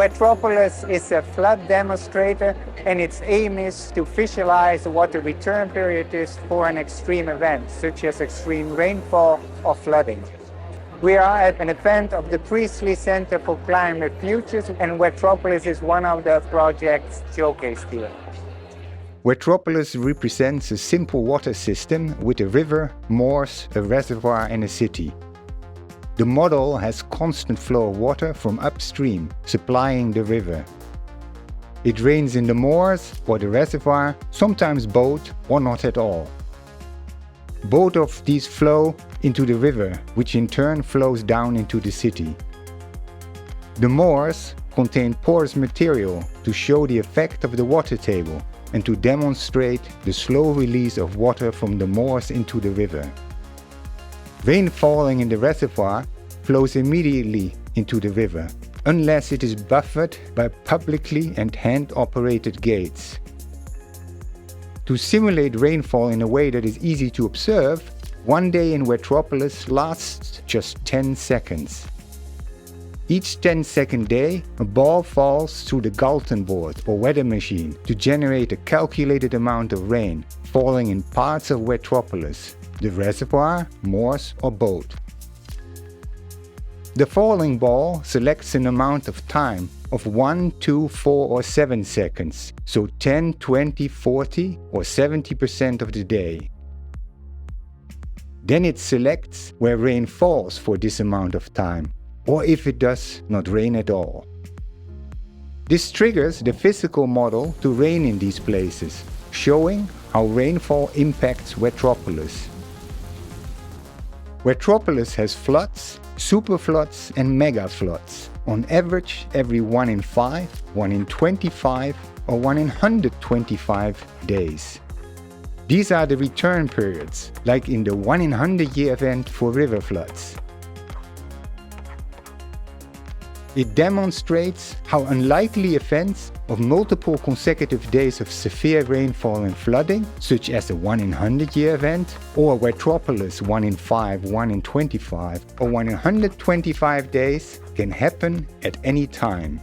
Wetropolis is a flood demonstrator, and its aim is to visualize what the return period is for an extreme event, such as extreme rainfall or flooding. We are at an event of the Priestley Center for Climate Futures, and Wetropolis is one of the projects showcased here. Wetropolis represents a simple water system with a river, moors, a reservoir and a city. The model has constant flow of water from upstream, supplying the river. It rains in the moors or the reservoir, sometimes both or not at all. Both of these flow into the river, which in turn flows down into the city. The moors contain porous material to show the effect of the water table and to demonstrate the slow release of water from the moors into the river. Rain falling in the reservoir flows immediately into the river, unless it is buffered by publicly and hand-operated gates. To simulate rainfall in a way that is easy to observe, one day in Wetropolis lasts just 10 seconds. Each 10-second day, a ball falls through the Galton board or weather machine to generate a calculated amount of rain falling in parts of Wetropolis, the reservoir, moors or both. The falling ball selects an amount of time of 1, 2, 4 or 7 seconds, so 10, 20, 40 or 70% of the day. Then it selects where rain falls for this amount of time, or if it does not rain at all. This triggers the physical model to rain in these places, showing how rainfall impacts Wetropolis. Wetropolis has floods, superfloods and mega floods, on average every 1 in 5, 1 in 25 or 1 in 125 days. These are the return periods, like in the 1 in 100 year event for river floods. It demonstrates how unlikely events of multiple consecutive days of severe rainfall and flooding, such as a 1 in 100 year event, or Wetropolis 1 in 5, 1 in 25, or 1 in 125 days, can happen at any time,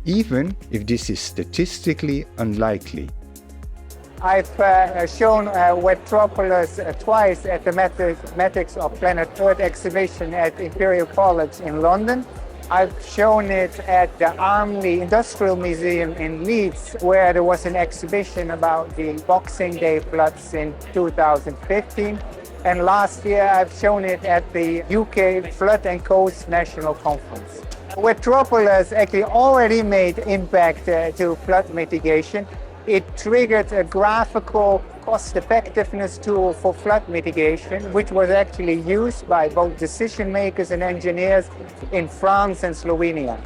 even if this is statistically unlikely. I've shown Wetropolis twice at the Mathematics of Planet Earth exhibition at Imperial College in London. I've shown it at the Armley Industrial Museum in Leeds, where there was an exhibition about the Boxing Day floods in 2015. And last year I've shown it at the UK Flood and Coast National Conference. Wetropolis actually already made impact to flood mitigation. It triggered a graphical cost-effectiveness tool for flood mitigation, which was actually used by both decision makers and engineers in France and Slovenia.